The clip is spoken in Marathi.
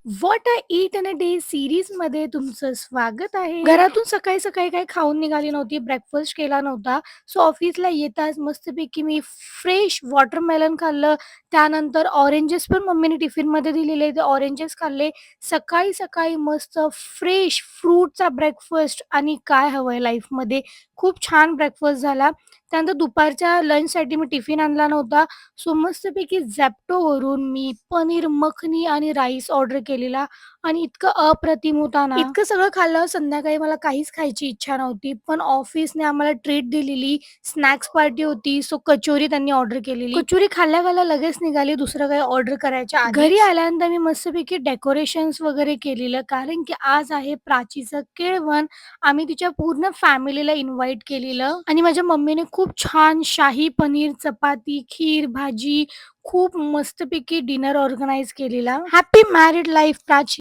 What I eat in a day सीरीजमध्ये तुमचं स्वागत आहे. घरातून सकाळी सकाळी काही खाऊन निघाली नव्हती, ब्रेकफास्ट केला नव्हता. सो ऑफिसला येताच मस्तपैकी मी फ्रेश वॉटरमेलन खाल्लं. त्यानंतर ऑरेंजेस पण मम्मीने टिफिनमध्ये दिलेले, ते ऑरेंजेस खाल्ले. सकाळी सकाळी मस्त फ्रेश फ्रूटचा ब्रेकफास्ट आणि काय हवंय लाईफमध्ये. खूप छान ब्रेकफास्ट झाला. त्यानंतर दुपारच्या लंचसाठी मी टिफिन आणला नव्हता. सो मस्तपैकी Zeptoवरून मी पनीर मखनी आणि राईस ऑर्डर केलेला आणि इतकं अप्रतिम होता ना. इतकं सगळं खाल्ल्यावर संध्याकाळी मला काहीच खायची इच्छा नव्हती. पण ऑफिसने आम्हाला ट्रीट दिलेली. स्नॅक्स पार्टी होती. सो कचोरी त्यांनी ऑर्डर केलेली. कचोरी खाल्ल्या-खाल्ल्या लगेच निघाली दुसरं काही ऑर्डर करायच्या आधीच. घरी आल्यानंतर मी मस्तपैकी डेकोरेशन्स वगैरे केलेलं. कारण की आज आहे प्राचीचं केळवण. आम्ही तिच्या पूर्ण फॅमिलीला इन्व्हाईट केलेलं आणि माझ्या मम्मीने खूप छान शाही पनीर, चपाती, खीर, भाजी खूप मस्तपैकी डिनर ऑर्गनाइज केलेला. Happy married life Prachi.